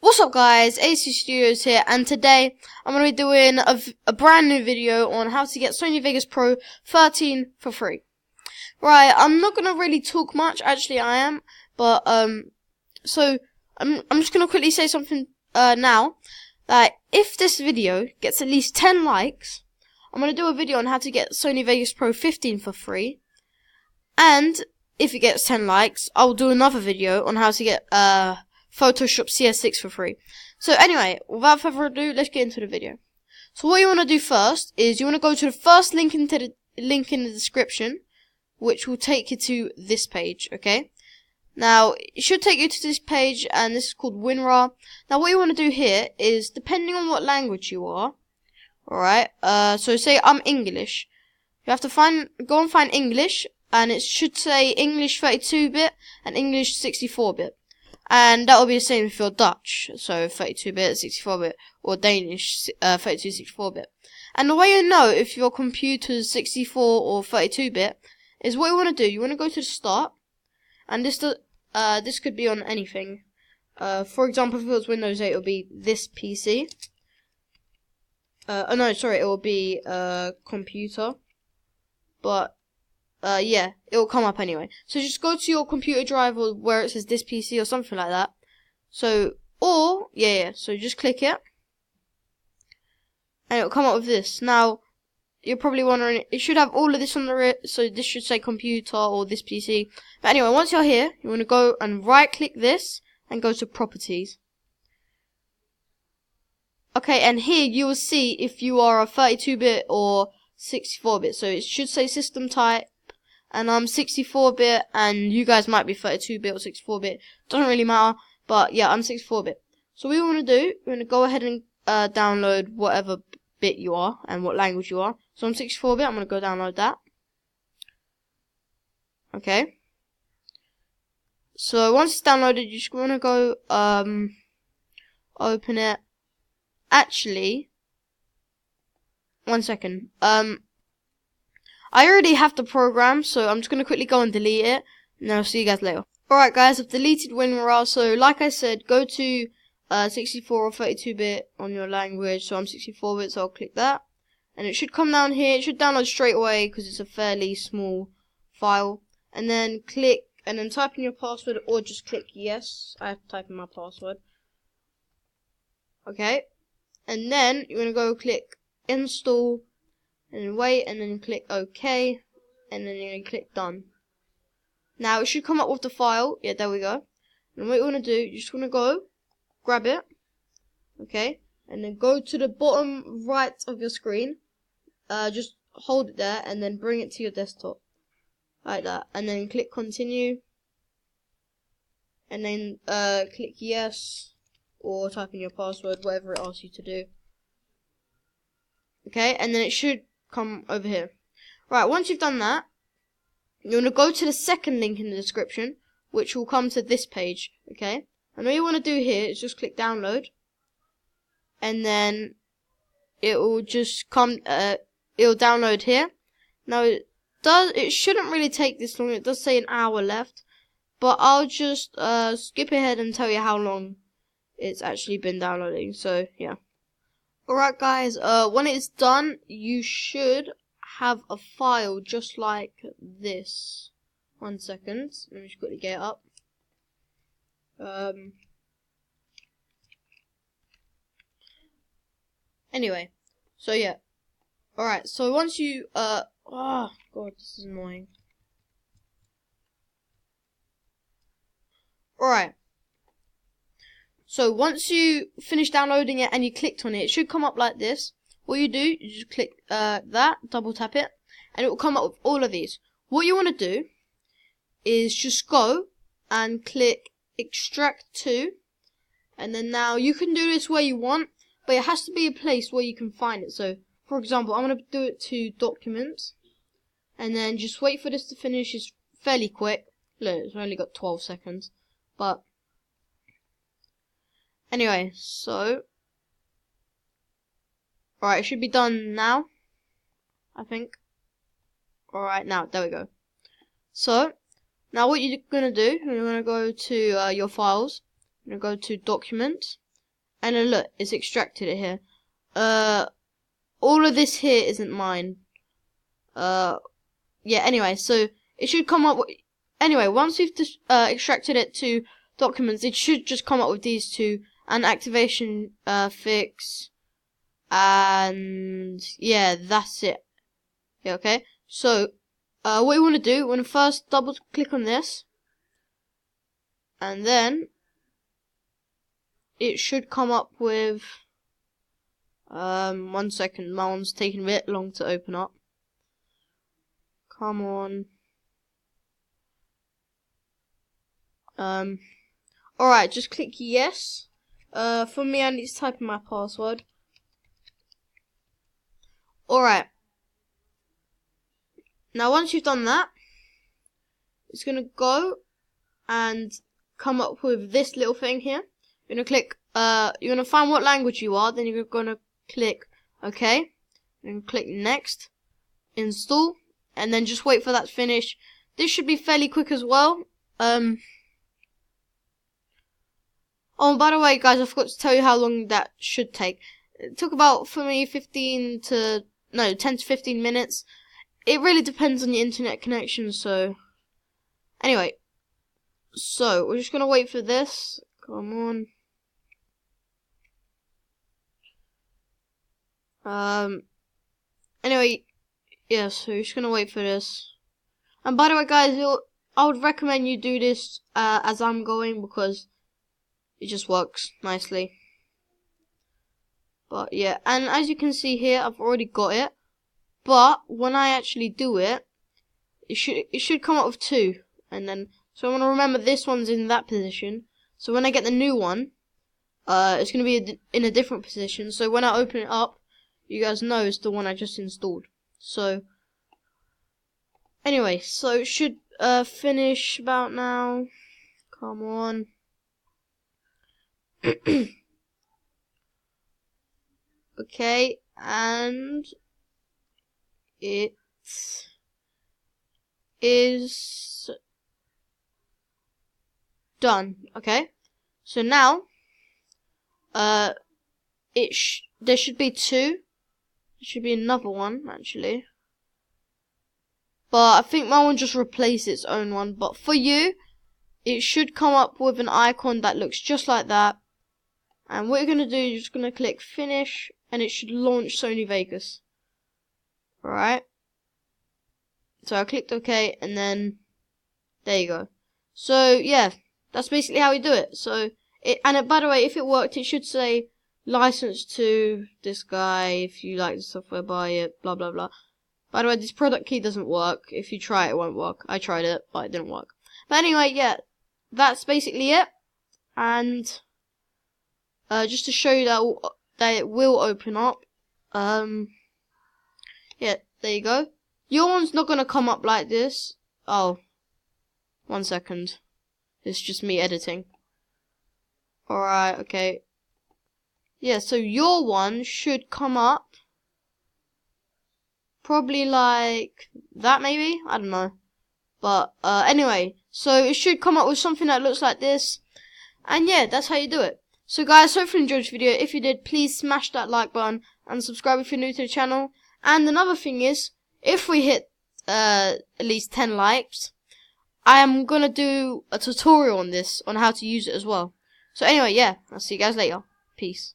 What's up guys, AC Studios here, and today I'm going to be doing a brand new video on how to get Sony Vegas Pro 13 for free. Right, I'm not going to really talk much, actually I am, but so I'm just going to quickly say something now, that if this video gets at least 10 likes, I'm going to do a video on how to get Sony Vegas Pro 15 for free, and if it gets 10 likes, I'll do another video on how to get Photoshop CS6 for free. So anyway, without further ado, let's get into the video. So what you want to do first is you want to go to the first link in the description, which will take you to this page, okay? Now, it should take you to this page, and this is called WinRAR. Now, what you want to do here is, depending on what language you are, alright, so say I'm English, you have to go and find English, and it should say English 32-bit and English 64-bit. And that will be the same if you're Dutch, so 32-bit, 64-bit, or Danish, 32, 64-bit. And the way you know if your computer's 64 or 32-bit is what you want to do. You want to go to the start, and this could be on anything. For example, if it was Windows 8, it would be this PC. No, sorry, it will be computer. But yeah, it will come up anyway. So just go to your computer drive or where it says this PC or something like that. So, or, so just click it. And it will come up with this. Now, you're probably wondering, it should have all of this on the so this should say computer or this PC. But anyway, once you're here, you want to go and right click this and go to properties. Okay, and here you will see if you are a 32-bit or 64-bit. So it should say system type. And I'm 64-bit, and you guys might be 32-bit or 64-bit. Doesn't really matter, but yeah, I'm 64-bit. So what we want to do, we're going to go ahead and download whatever bit you are and what language you are. So I'm 64-bit, I'm going to go download that. Okay. So once it's downloaded, you just want to go open it. Actually, one second. I already have the program, so I'm just going to quickly go and delete it, and then I'll see you guys later. Alright guys, I've deleted WinRAR, so like I said, go to 64 or 32-bit on your language, so I'm 64-bit, so I'll click that, and it should come down here. It should download straight away, because it's a fairly small file, and then click, and then type in your password, or just click yes. I have to type in my password. Okay, and then you're going to go click install, and then wait, and then click OK, and then you're going to click done. Now it should come up with the file. Yeah, there we go. And what you want to do, you just want to go, grab it, okay, and then go to the bottom right of your screen, just hold it there, and then bring it to your desktop, like that, and then click continue, and then click yes, or type in your password, whatever it asks you to do. Okay, and then it should come over here. Right, once you've done that, you want to go to the second link in the description, which will come to this page, okay? And all you want to do here is just click download, and then it will just come, it'll download here. Now it shouldn't really take this long. It does say an hour left, but I'll just skip ahead and tell you how long it's actually been downloading. So yeah. Alright guys, when it's done, you should have a file just like this. 1 second, let me just quickly get it up. Anyway, so yeah. Alright, so once you, oh god, this is annoying. Alright. So once you finish downloading it and you clicked on it, it should come up like this. What you do, you just click that, double tap it, and it will come up with all of these. What you want to do is just go and click extract to, and then now you can do this where you want, but it has to be a place where you can find it. So for example, I'm going to do it to documents, and then just wait for this to finish. It's fairly quick. Look, it's only got 12 seconds, but anyway, so alright, it should be done now, I think. Alright, now, there we go. So, now what you're going to do, you're going to go to your files, you're going to go to Documents, And then look, it's extracted it here. All of this here isn't mine. Yeah, anyway, so it should come up with, anyway, once we've extracted it to documents, it should just come up with these two, an activation fix, and yeah, that's it. Yeah, okay, so what you want to do, you want to first double click on this, and then it should come up with 1 second, my one's taking a bit long to open up. Come on. Alright, just click yes. For me, I need to type in my password. Alright. Now, once you've done that, it's gonna go and come up with this little thing here. You're gonna click, you're gonna find what language you are, then you're gonna click OK, and click next, install, and then just wait for that to finish. This should be fairly quick as well. Oh, by the way, guys, I forgot to tell you how long that should take. It took about, for me, 10 to 15 minutes. It really depends on your internet connection, so... Anyway. So, we're just gonna wait for this. Come on. Anyway, yeah, so we're just gonna wait for this. And by the way, guys, I would recommend you do this as I'm going, because it just works nicely. But yeah, and as you can see here, I've already got it. But when I actually do it, it should come up with 2, and then so I want to remember this one's in that position. So when I get the new one, it's gonna be in a different position. So when I open it up, you guys know it's the one I just installed. So anyway, so it should finish about now. Come on. Okay, and it is done. Okay, so now there should be 2. There should be another one actually, but I think my one just replaced its own one. But for you, it should come up with an icon that looks just like that. And what you're gonna do, you're just gonna click finish, and it should launch Sony Vegas. Alright. So I clicked OK, and then there you go. So yeah, that's basically how we do it. So by the way, if it worked, it should say license to this guy. If you like the software, buy it. Blah blah blah. By the way, this product key doesn't work. If you try it, it won't work. I tried it, but it didn't work. But anyway, yeah, that's basically it. And just to show you that it will open up. Yeah, there you go. Your one's not gonna come up like this. Oh, 1 second. It's just me editing. Alright, okay. Yeah, so your one should come up probably like that, maybe? I don't know. But anyway, so it should come up with something that looks like this. And yeah, that's how you do it. So guys, hopefully you enjoyed this video. If you did, please smash that like button and subscribe if you're new to the channel. And another thing is, if we hit at least 10 likes, I am gonna do a tutorial on this, on how to use it as well. So anyway, yeah, I'll see you guys later. Peace.